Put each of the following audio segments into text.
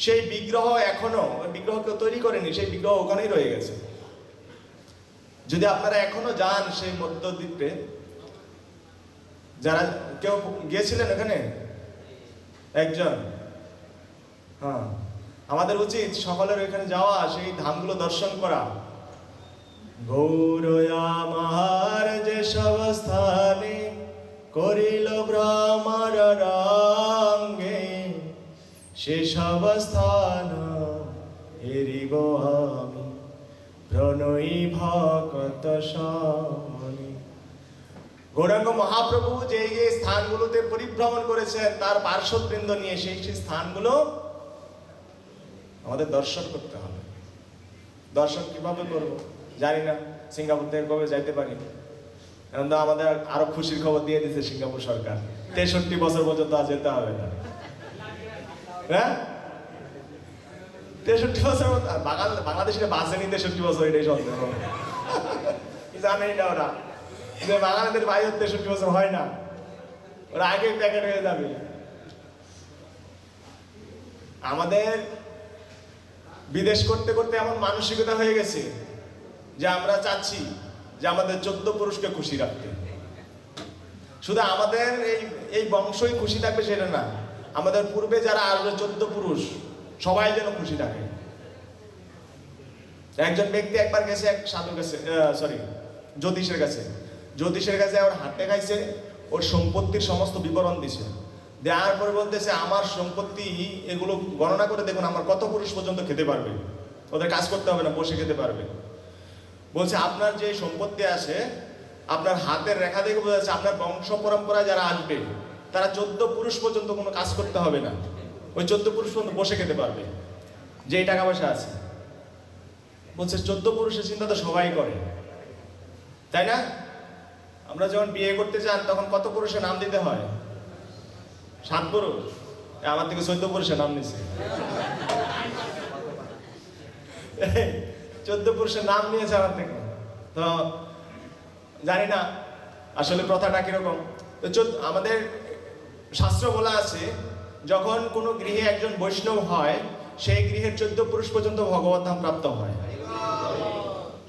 সেই বিগ্রহ এখনো, বিগ্রহ কেউ তৈরি করেনি, সেই বিগ্রহ ওখানেই রয়ে গেছে। যদি আপনারা এখনো যান সেই মধ্যদ্বীপে, যারা কেউ গিয়েছিলেন ওখানে একজন, হ্যাঁ, আমাদের উচিত সকলের ওইখানে যাওয়া, সেই ধামগুলো দর্শন করা। গৌরয়ামার যে সব স্থানে করিল ভ্রমর রঙ্গে, সে সব স্থান হেরিব আমি প্রণয়ী ভকত শমনে। গৌরাঙ্গ মহাপ্রভু যে যে স্থানগুলোতে পরিভ্রমণ করেছেন তার পার্শ্ববৃন্দ নিয়ে সেই সেই স্থানগুলো আমাদের দর্শন করতে হবে। দর্শন কিভাবে করব জানি না, সিঙ্গাপুর থেকে কবে যাইতে পারি। এখন তো আমাদের আরো খুশির খবর দিয়ে দিচ্ছে সিঙ্গাপুর সরকার, 63 বছর পর্যন্ত আর যেতে হবে না। হ্যাঁ, 63 বছর বাংলাদেশে বাঁচেনি 63 বছর, এটাই সন্দেহ। জানেই না ওরা যে বাঙালিদের বাইরে 63 বছর হয় না, ওরা আগে প্যাকেট হয়ে যাবে। আমাদের বিদেশ করতে করতে এমন মানসিকতা হয়ে গেছে যে আমরা চাচ্ছি যে আমাদের 14 পুরুষকে খুশি রাখতে। শুধু আমাদের এই বংশই খুশি থাকবে সেটা না, আমাদের পূর্বে যারা আসবে 14 পুরুষ সবাই যেন খুশি থাকে। একজন ব্যক্তি একবার গেছে এক সাধুর কাছে, জ্যোতিষের কাছে ওর হাতে খাইছে, ওর সম্পত্তির সমস্ত বিবরণ দিছে। দেওয়ার পরে বলতেছে আমার সম্পত্তি এগুলো গণনা করে দেখুন আমার কত পুরুষ পর্যন্ত খেতে পারবে, ওদের কাজ করতে হবে না, বসে খেতে পারবে। বলছে আপনার যে সম্পত্তি আছে, আপনার হাতের রেখা দেখে বোঝা যাচ্ছে আপনার বংশ পরম্পরায় যারা আসবে তারা 14 পুরুষ পর্যন্ত কোনো কাজ করতে হবে না, ওই 14 পুরুষ পর্যন্ত বসে খেতে পারবে, যেই টাকা পয়সা আছে। বলছে 14 পুরুষের চিন্তা তো সবাই করে, তাই না? আমরা যখন বিয়ে করতে চান তখন কত পুরুষের নাম দিতে হয়? 7 পুরুষ। আমার থেকে 14 পুরুষের নাম নিছে। 14 পুরুষের নাম নিয়েছে আমার থেকে। তো জানি না আসলে প্রথাটা কিরকম। তো আমাদের শাস্ত্র বলা আছে যখন কোনো গৃহে একজন বৈষ্ণব হয় সেই গৃহের 14 পুরুষ পর্যন্ত ভগবত ধাম প্রাপ্ত হয়।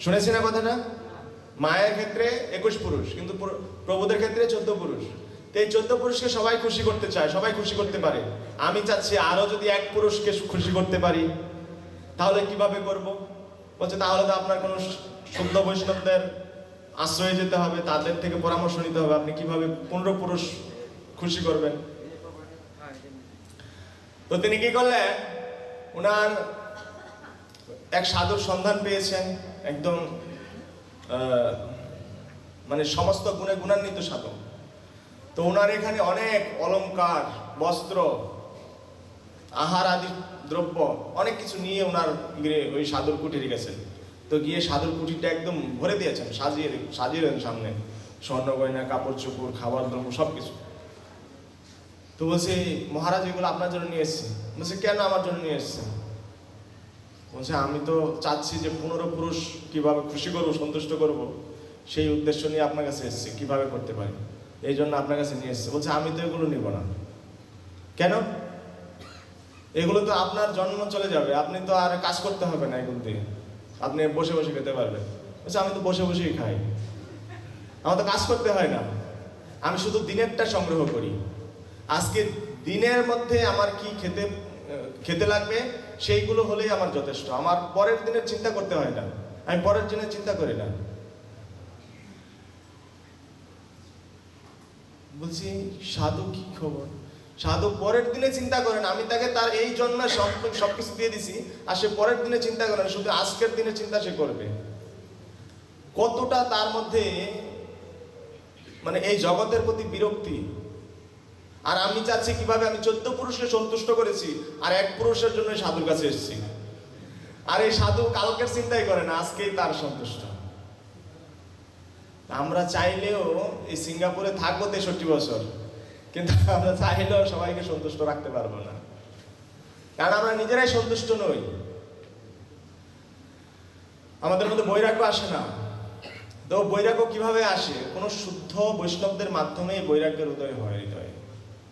শুনেছি না কথাটা? মায়ের ক্ষেত্রে 21 পুরুষ, কিন্তু প্রভুদের ক্ষেত্রে 14 পুরুষ। তো এই 14 পুরুষকে সবাই খুশি করতে চায়, সবাই খুশি করতে পারে। আমি চাচ্ছি আরো যদি এক পুরুষকে খুশি করতে পারি তাহলে কিভাবে করব? বলছে তাহলে তো আপনার কোনো শুদ্ধ বৈষ্ণবদের আশ্রয়ে যেতে হবে, তাদের থেকে পরামর্শ নিতে হবে আপনি কিভাবে 15 পুরুষ খুশি করবেন। তো তিনি কি করলেন, ওনার এক সাধুর সন্ধান পেয়েছেন, একদম মানে সমস্ত গুণে গুণান্বিত সাধু। তো ওনার এখানে অনেক অলংকার, বস্ত্র, আহার আদি দ্রব্য অনেক কিছু নিয়ে ওনার ওই সাধুর কুটিরে গেছেন। তো গিয়ে সাধুর কুটিরটা একদম ভরে দিয়েছেন, সাজিয়ে সামনে স্বর্ণ গয়না, কাপড় চোপড়, খাবার দ্রব্য সবকিছু। তো বলছে মহারাজ এগুলো আপনার জন্য নিয়ে এসছি। বলছে কেন আমার জন্য নিয়ে এসছেন? বলছে আমি তো চাচ্ছি যে 15 পুরুষ কিভাবে খুশি করবো, সন্তুষ্ট করব, সেই উদ্দেশ্য নিয়ে আপনার কাছে এসছি, কিভাবে করতে পারি এই জন্য আপনার কাছে নিয়ে এসছে। বলছে আমি তো এগুলো নিব না। কেন? এগুলো তো আপনার জন্ম চলে যাবে, আপনি তো আর কাজ করতে হবে না, এগুলো দিয়ে আপনি বসে বসে খেতে পারবেন। বলছে আমি তো বসে বসেই খাই, আমার তো কাজ করতে হয় না, আমি শুধু দিনেরটা সংগ্রহ করি। আজকে দিনের মধ্যে আমার কি খেতে লাগবে সেইগুলো হলেই আমার যথেষ্ট, আমার পরের দিনের চিন্তা করতে হয় না, আমি পরের দিনের চিন্তা করি না। বলছি সাধু কি খবর? সাধু পরের দিনে চিন্তা করেন, আমি তাকে তার এই জন্য সবকিছু দিয়ে দিছি, আর সে পরের দিনে চিন্তা করেন, শুধু আজকের দিনে চিন্তা সে করবে। কতটা তার মধ্যে মানে এই জগতের প্রতি বিরক্তি। আর আমি চাচ্ছি কিভাবে আমি 14 পুরুষকে সন্তুষ্ট করেছি আর এক পুরুষের জন্য সাধুর কাছে এসেছি। আর এই সাধু কালকের চিন্তাই করে না, আজকেই তার সন্তুষ্ট। আমরা চাইলেও এই সিঙ্গাপুরে থাকবো 63 বছর, কিন্তু আমরা চাইলেও সবাইকে সন্তুষ্ট রাখতে পারবো না, কারণ আমরা নিজেরাই সন্তুষ্ট নই। আমাদের মধ্যে বৈরাগ্য আসে না। তো বৈরাগ্য কিভাবে আসে? কোনো শুদ্ধ বৈষ্ণবদের মাধ্যমে বৈরাগ্যের উদয় হয় হৃদয়ে।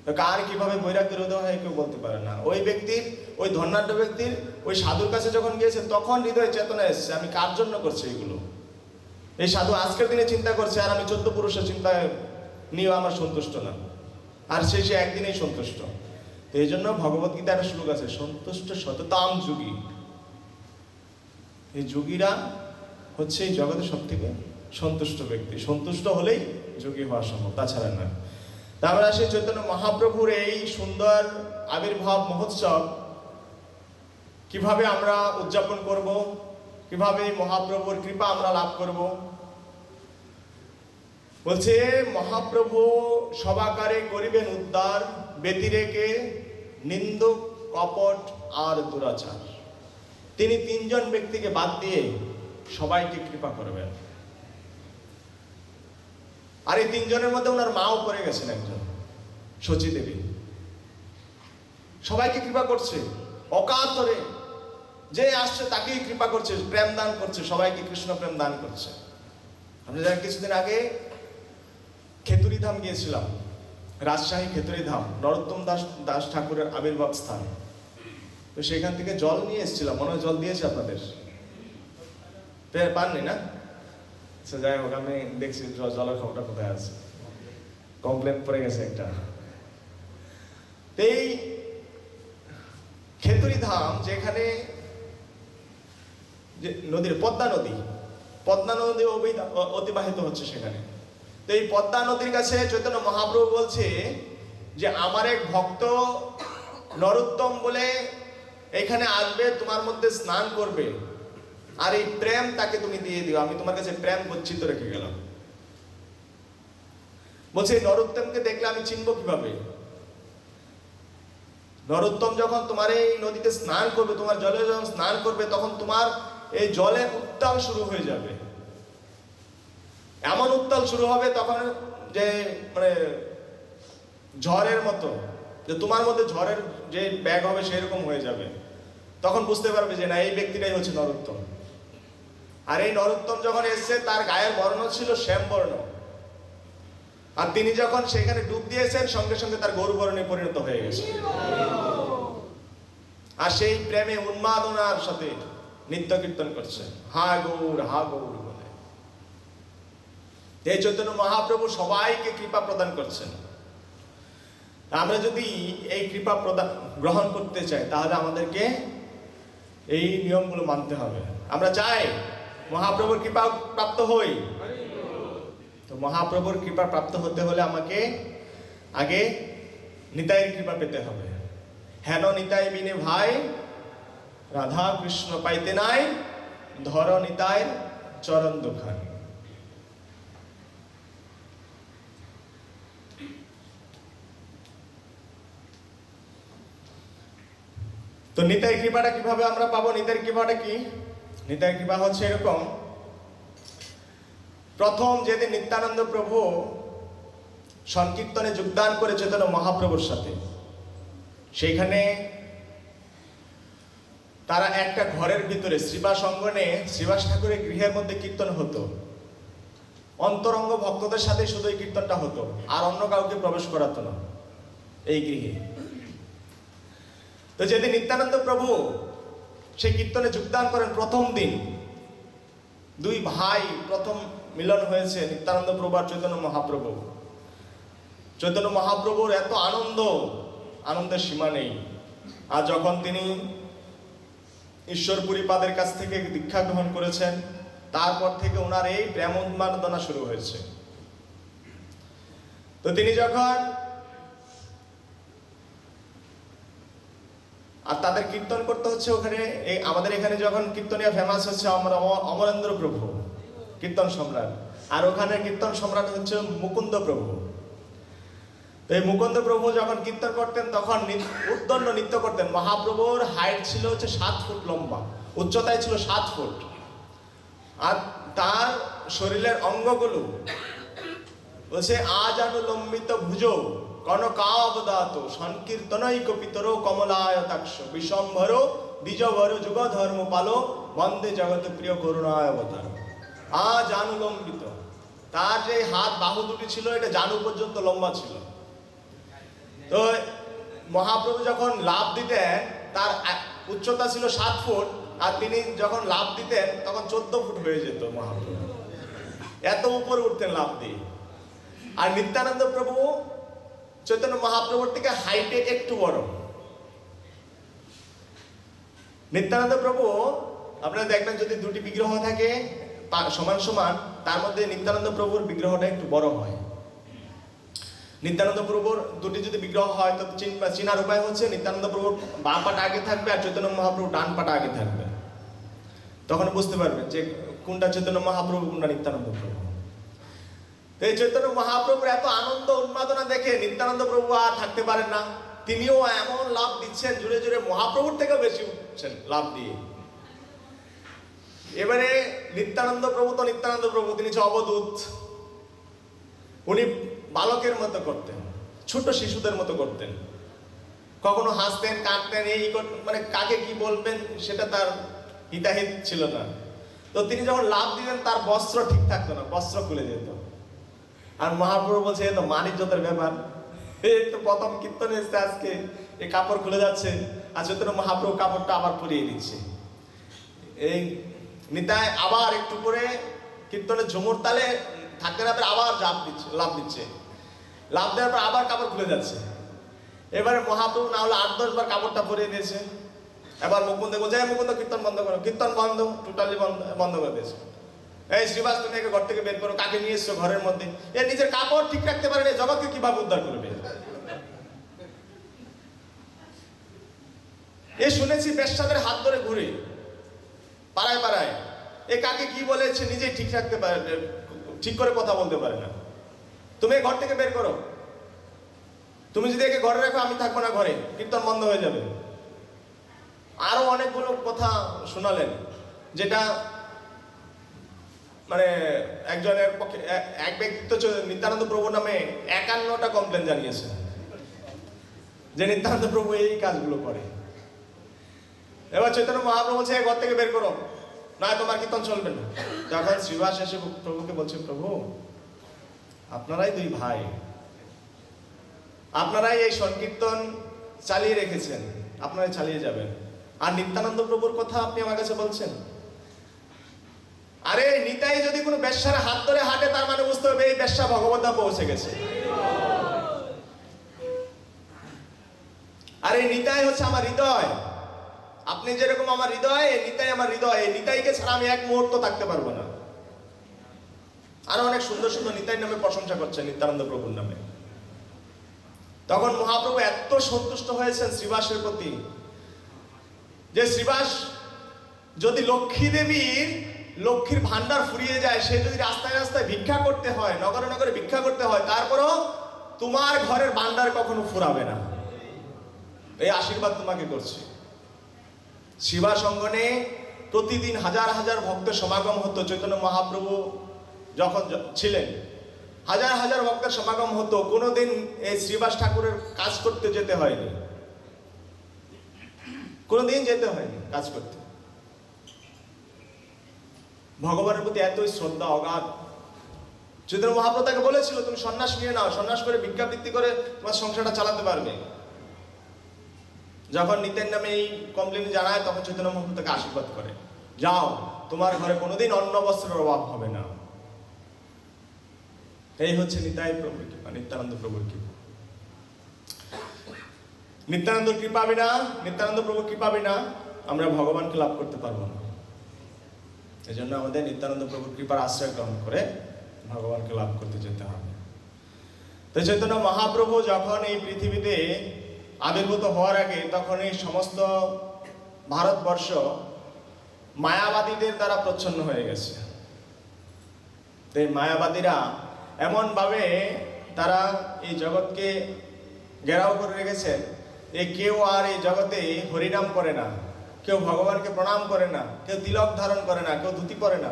তো কার কিভাবে বৈরাগ্যের উদয় হয় কেউ বলতে পারে না। ওই ব্যক্তির, ওই ধনাঢ্য ব্যক্তির ওই সাধুর কাছে যখন গিয়েছে তখন হৃদয় চেতনা এসছে, আমি কার জন্য করছি এগুলো। এই সাধু আজকের দিনে চিন্তা করছে আর আমি 14 পুরুষের চিন্তায় নিয়েও আমার সন্তুষ্ট না, আর সে একদিনেই সন্তুষ্ট। তো এই জন্য ভগবত গীতার একটা শ্লোক আছে, সন্তুষ্ট সততাম যোগী। এই যোগীরা হচ্ছে এই জগতের সব থেকে সন্তুষ্ট ব্যক্তি। সন্তুষ্ট হলেই যোগী হওয়া সম্ভব, তাছাড়া না। তারপরে আসে চৈতন্য মহাপ্রভুর এই সুন্দর আবির্ভাব মহোৎসব কিভাবে আমরা উদযাপন করব, কিভাবে মহাপ্রভুর কৃপা আমরা লাভ করব। বলছে মহাপ্রভু সবাকারে করিবেন উদ্ধার, ব্যতিরেকে নিন্দুক কপট আর দুরাচার। তিনি 3 জন ব্যক্তিকে বাদ দিয়ে সবাইকে কৃপা করবেন। আর এই 3 জনের মধ্যে ওনার মাও পড়ে গেছেন, একজন শচী দেবী। সবাইকে কৃপা করছে অকাতরে, যে আসছে তাকেই কৃপা করছে, প্রেম দান করছে, সবাইকে কৃষ্ণ প্রেম দান করছে। আমরা যারা কিছুদিন আগে খেতুরি ধাম গিয়েছিলাম, রাজশাহী খেতুরি ধাম, নরোত্তম দাস ঠাকুরের আবির্ভাব স্থান। তো সেখান থেকে জল নিয়ে এসেছিলাম, মনে হয় জল দিয়েছে আপনাদের, পাননি না? যাই হোক, আমি দেখছি জলের খবরটা কোথায় আছে, কমপ্লেন পড়ে গেছে একটা। এই খেতুরি ধাম যেখানে যে নদীর পদ্মা নদী অতিবাহিত হচ্ছে সেখানে। তো এই পদ্মা নদীর কাছে চৈতন্য মহাপ্রভু বলছে যে আমার এক ভক্ত নরোত্তম বলে এখানে আসবে, তোমার মধ্যে স্নান করবে, আর এই প্রেম তাকে তুমি দিয়ে দিও, আমি তোমার কাছে প্রেম গচ্ছিত রেখে গেলাম। বলছে নরোত্তমকে দেখলে আমি চিনবো কিভাবে? নরোত্তম যখন তোমার এই নদীতে স্নান করবে, তোমার জলে যখন স্নান করবে, তখন তোমার এই জলে উত্তাল শুরু হয়ে যাবে, এমন উত্তাল শুরু হবে তখন যে মানে ঝড়ের মতো, যে তোমার মধ্যে ঝড়ের যে ব্যাগ হবে সেরকম হয়ে যাবে। তখন বুঝতে পারবে যে না, এই ব্যক্তিটাই হচ্ছে নরোত্তম। আর এই নরোত্তম যখন এসছে, তার গায়ের বর্ণ ছিল শ্যামবর্ণ, আর তিনি যখন সেখানে ডুব দিয়েছেন সঙ্গে সঙ্গে তার গরু বর্ণে পরিণত হয়ে গেছে। আর সেই প্রেমে উন্মাদনার সাথে নিত্য কীর্তন করছে, হা গৌর বলে। এই চৈতন্য মহাপ্রভু সবাইকে কৃপা প্রদান করছেন। আমরা যদি এই কৃপা প্রদান গ্রহণ করতে চাই, তাহলে আমাদেরকে এই নিয়মগুলো মানতে হবে। আমরা চাই মহাপ্রভুর কৃপা প্রাপ্ত হই, তো মহাপ্রভুর কৃপা প্রাপ্ত হতে হলে আমাকে আগে নিতাইয়ের কৃপা পেতে হবে। হেন নিতাই বিনে ভাই, রাধা কৃষ্ণ পাইতে নাই, ধর নিতাইয়ের চরণ দুখানি। তো নিতাই কৃপাটা কিভাবে আমরা পাবো? নিতাই কৃপাটা কি? নিতাই কৃপা হচ্ছে এরকম, প্রথম যেদিন নিত্যানন্দ প্রভু সংকীর্তনে যোগদান করে চৈতন্য মহাপ্রভুর সাথে, সেইখানে তারা একটা ঘরের ভিতরে শ্রীবাস অঙ্গনে, শ্রীবাস ঠাকুরের গৃহের মধ্যে কীর্তন হতো। অন্তরঙ্গ ভক্তদের সাথে শুধু এই কীর্তনটা হতো, আর অন্য কাউকে প্রবেশ করাতো না এই গৃহে। তো যেদিন নিত্যানন্দ প্রভু সেই কীর্তনে যোগদান করেন, প্রথম দিন 2 ভাই প্রথম মিলন হয়েছে, নিত্যানন্দ প্রভু আর চৈতন্য মহাপ্রভু। চৈতন্য মহাপ্রভুর এত আনন্দের সীমা নেই। আর যখন তিনি ঈশ্বরপুরীপাদের কাছ থেকে দীক্ষা গ্রহণ করেছেন, তারপর থেকে ওনার এই প্রেম উন্মাদনা শুরু হয়েছে। তো তিনি যখন, আর তাদের কীর্তন করতে হচ্ছে ওখানে, আমাদের এখানে যখন কীর্তনিয়া ফেমাস হচ্ছে অমরেন্দ্র প্রভু কীর্তন সম্রাট, আর ওখানে কীর্তন সম্রাট হচ্ছে মুকুন্দ প্রভু। তো এই মুকুন্দ প্রভু যখন কীর্তন করতেন তখন উদ্দণ্ড নৃত্য করতেন। মহাপ্রভুর হাইট ছিল হচ্ছে 7 ফুট লম্বা, উচ্চতায় ছিল 7 ফুট, আর তার শরীরের অঙ্গগুলো বলছে আজানুলম্বিত ভুজ কনকাবদাত সংকীর্তনৈক পিতর কমলায়তাক্ষ বিশ্বম্ভর দ্বিজভর যুগ ধর্ম পালো বন্দে জগৎ প্রিয় করুণায় অবতার। আজানুলম্বিত, তার যে হাত বাহু দুটি ছিল এটা জানু পর্যন্ত লম্বা ছিল। তো মহাপ্রভু যখন লাফ দিতেন তার উচ্চতা ছিল 7 ফুট, আর তিনি যখন লাফ দিতেন তখন 14 ফুট হয়ে যেত মহাপ্রভু, এত উপরে উঠতেন লাফ দিয়ে। আর নিত্যানন্দ প্রভু চৈতন্য মহাপ্রভুর থেকে হাইটে একটু বড়। নিত্যানন্দ প্রভু আপনারা দেখবেন যদি দুটি বিগ্রহ থাকে সমান সমান, তার মধ্যে নিত্যানন্দ প্রভুর বিগ্রহটা একটু বড় হয়। নিত্যানন্দ প্রভুর দুটি যদি বিগ্রহ হয় তো চিনার উপায় হচ্ছে নিত্যানন্দ প্রভুর বাঁ পাটা আগে থাকবে আর চৈতন্য মহাপ্রভুর ডান পাটা আগে থাকবে, তখন বুঝতে পারবেন যে কোনটা চৈতন্য মহাপ্রভু কোনটা নিত্যানন্দ প্রভু। এই চৈতন্য মহাপ্রভুর এত আনন্দ উন্মাদনা দেখে নিত্যানন্দ প্রভু আর থাকতে পারেন না, তিনিও এমন লাভ দিচ্ছেন, জুড়ে জুড়ে মহাপ্রভুর থেকেও বেশি উঠছেন লাভ দিয়ে। এবারে নিত্যানন্দ প্রভু তো নিত্যানন্দ প্রভু, তিনি হচ্ছে অবধূত। উনি বালকের মতো করতেন, ছোট শিশুদের মতো করতেন, কখনো হাসতেন কাঁদতেন, এই মানে কাকে কি বলবেন সেটা তার হিতাহিত ছিল না। তো তিনি যখন লাভ দিতেন তার বস্ত্র ঠিক থাকতো না, বস্ত্র খুলে যেত। আর মহাপ্রভু বলছে এ তো মানিজ্যতার ব্যাপার, এই তো প্রথম কীর্তনে এসছে আজকে এই কাপড় খুলে যাচ্ছে, আর চৈতন্য মহাপ্রভু কাপড়টা আবার পরিয়ে দিচ্ছে। এই নিতাই আবার একটু করে কীর্তনের ঝুমুর তালে থাকতে না আবার লাভ দিচ্ছে, লাভ দেওয়ার পর আবার কাপড় খুলে যাচ্ছে। এবারে মহাপ্রভু না হলে 8-10 বার কাপড়টা পরিয়ে দিয়েছে। এবার মুকুন্দ বলছে মুকুন্দ কীর্তন বন্ধ করো, কীর্তন বন্ধ, টোটালি বন্ধ করে দিয়েছে। এই শ্রীবাস তুমি একে ঘর থেকে বের করো, কাকে নিয়ে এসছো ঘরের মধ্যে, এ নিজের কাপড় ঠিক রাখতে পারে না, জগৎকে কিভাবে উদ্ধার করবে? এ শুনেছি বেশ্যাদের হাত ধরে ঘুরে পাড়ায় পাড়ায়, এ কাকে কি বলেছে নিজেই ঠিক রাখতে পারে, ঠিক করে কথা বলতে পারে না। তুমি ঘর থেকে বের করো, তুমি যদি একে ঘরে রাখো আমি থাকবো না ঘরে, কীর্তন বন্ধ হয়ে যাবে। আরো অনেকগুলো কথা শোনালেন, যেটা মানে একজনের পক্ষে এক ব্যক্তিত্ব নিত্যানন্দ প্রভু নামে 51টা কমপ্লেন জানিয়েছে যে নিত্যানন্দ প্রভু এই কাজগুলো করে। এবার চৈতন্য মহাপ্রভু বলছে ঘর থেকে বের করো, না তোমার কীর্তন চলবে না। তখন শ্রীবাস এসে প্রভুকে বলছে প্রভু আপনারাই 2 ভাই, আপনারাই এই সংকীর্তন চালিয়ে রেখেছেন, আপনারাই চালিয়ে যাবেন, আর নিত্যানন্দ প্রভুর কথা আপনি আমার কাছে বলছেন? আরে নিতাই যদি কোনো বেশ্যার হাত ধরে হাঁটে তার মানে বুঝতে হবে এই বেশ্যা ভগবত ধাম পৌঁছে গেছে। আরে নিতাই হচ্ছে আমার হৃদয়, আপনি যেরকম আমার হৃদয়, এই নিতাই আমার হৃদয়, এই নিতাইকে ছাড়া আমি এক মুহূর্ত থাকতে পারবো না। আরো অনেক সুন্দর সুন্দর নিতাই নামে প্রশংসা করছেন নিত্যানন্দ প্রভুর নামে। তখন মহাপ্রভু এত সন্তুষ্ট হয়েছেন শ্রীবাসের প্রতি যে শ্রীবাস যদি লক্ষ্মীর ভান্ডার ফুরিয়ে যায়, সে যদি রাস্তায় রাস্তায় ভিক্ষা করতে হয়, নগরে নগরে ভিক্ষা করতে হয়, তারপরও তোমার ঘরের ভান্ডার কখনো ফুরাবে না, এই আশীর্বাদ তোমাকে করছি। শ্রীবাস অঙ্গনে প্রতিদিন হাজার হাজার ভক্তের সমাগম হতো। চৈতন্য মহাপ্রভু যখন ছিলেন হাজার হাজার ভক্তের সমাগম হতো, কোনোদিন এই শ্রীবাস ঠাকুরের কাজ করতে যেতে হয়নি, কোনোদিন যেতে হয়নি কাজ করতে। ভগবানের প্রতি এতই শ্রদ্ধা অগাধ। চৈতন্য মহাপ্রভু তাকে বলেছিল তুমি সন্ন্যাস নিয়ে নাও, সন্ন্যাস করে ভিক্ষাবৃত্তি করে তোমার সংসারটা চালাতে পারবে। যখন নিতেন নামে এই কমপ্লেন জানায় তখন চৈতন্য মহাপ্রভু তাকে আশীর্বাদ করে, যাও তোমার ঘরে কোনোদিন অন্ন বস্ত্রের অভাব হবে না। এই হচ্ছে নিতাই প্রভুর কৃপা, নিত্যানন্দ প্রভুর কৃপা। নিত্যানন্দ কৃপা বিনা, নিত্যানন্দ প্রভুর কৃপা বিনা আমরা ভগবানকে লাভ করতে পারবো না। এই জন্য আমাদের নিত্যানন্দ প্রভুর কৃপার আশ্রয় গ্রহণ করে ভগবানকে লাভ করতে যেতে হবে। তো চৈতন্য মহাপ্রভু যখন এই পৃথিবীতে আবির্ভূত হওয়ার আগে তখন এই সমস্ত ভারতবর্ষ মায়াবাদীদের দ্বারা প্রচ্ছন্ন হয়ে গেছে। এই মায়াবাদীরা এমনভাবে তারা এই জগৎকে ঘেরাও করে রেখেছে, কেউ আর এই জগতে হরিনাম করে না, কেউ ভগবানকে প্রণাম করে না, কেউ তিলক ধারণ করে না, কেউ ধুতি পরে না।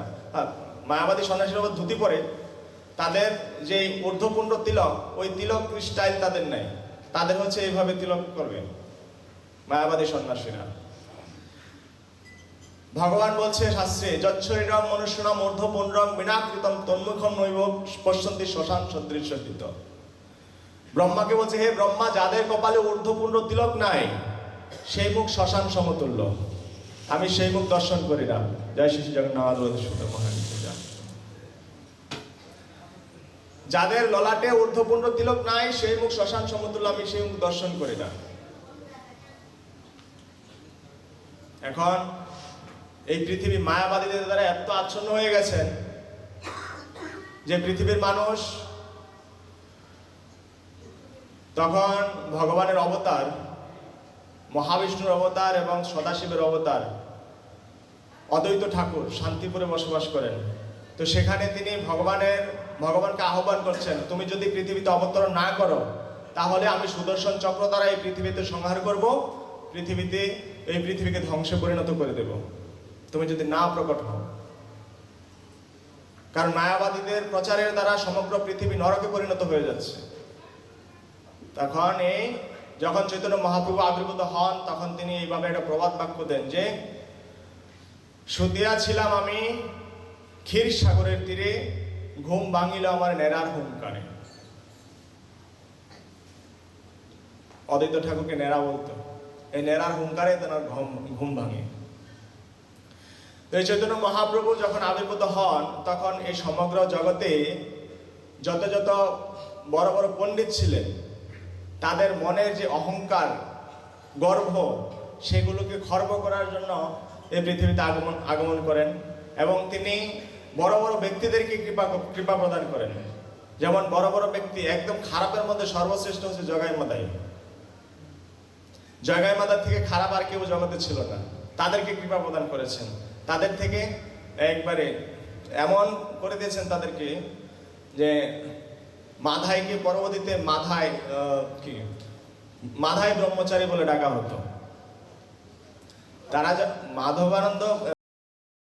মায়াবাদী সন্ন্যাসীর উপর ধুতি পরে, তাদের যে ঊর্ধ্বপুণ্ড তিলক, ওই তিলক স্টাইল তাদের নাই, তাদের হচ্ছে এইভাবে তিলক করবে মায়াবাদী সন্ন্যাসীরা। ভগবান বলছে শাস্ত্রে যচ্ছরিরম মনুষ্যনাম ঊর্ধ্বপুণ্ড্রং বিনাকৃতম তন্মুখম নৈব পশ্যন্তি শ্মশান সদৃশ্যিত। ব্রহ্মাকে বলছে, হে ব্রহ্মা, যাদের কপালে ঊর্ধ্বপুণ্ড তিলক নাই সেই মুখ শ্মশান সমতুল্য, আমি সেই মুখ দর্শন করি না। জয় শ্রী জগন্নাথ মহান। যাদের ললাটে ঊর্ধ্বপুণ্ড তিলক নাই সেই মুখ শ্মশান সমতুল্য, আমি সেই মুখ দর্শন করি না। এখন এই পৃথিবী মায়াবাদীদের দ্বারা এত আচ্ছন্ন হয়ে গেছেন যে পৃথিবীর মানুষ তখন ভগবানের অবতার, মহাবিষ্ণুর অবতার এবং সদাশিবের অবতার অদ্বৈত ঠাকুর শান্তিপুরে বসবাস করেন। তো সেখানে তিনি ভগবানকে আহ্বান করছেন, তুমি যদি পৃথিবীতে অবতরণ না করো তাহলে আমি সুদর্শন চক্র দ্বারা এই পৃথিবীতে সংহার করব, এই পৃথিবীকে ধ্বংসে পরিণত করে দেব, তুমি যদি না প্রকট হও। কারণ মায়াবাদীদের প্রচারের দ্বারা সমগ্র পৃথিবী নরকে পরিণত হয়ে যাচ্ছে। তখন যখন চৈতন্য মহাপ্রভু আবির্ভূত হন তখন তিনি এইভাবে একটা প্রবাদ বাক্য দেন যে, শুতিয়া ছিলাম আমি ক্ষীর সাগরের তীরে, ঘুম ভাঙিল আমার নেড়ার হুঙ্কারে। অদ্বৈত ঠাকুরকে নেড়া বলতো, এই নেড়ার হুঙ্কারে তার ঘুম ভাঙে। তো এই চৈতন্য মহাপ্রভু যখন আবির্ভূত হন তখন এই সমগ্র জগতে যত যত বড় বড় পণ্ডিত ছিলেন তাদের মনের যে অহংকার, গর্ব, সেগুলোকে খর্ব করার জন্য এই পৃথিবীতে আগমন করেন এবং তিনি বড় বড় ব্যক্তিদেরকে কৃপা প্রদান করেন। যেমন বড় বড় ব্যক্তি, একদম খারাপের মধ্যে সর্বশ্রেষ্ঠ হচ্ছে জগাই মাদাই। জগাই মাদার থেকে খারাপ আর কেউ জগতে ছিল না, তাদেরকে কৃপা প্রদান করেছেন। তাদের থেকে একবারে এমন করে দিয়েছেন তাদেরকে যে মাধাইকে পরবর্তীতে মাধাই ব্রহ্মচারী বলে ডাকা হতো। তারা মাধবানন্দ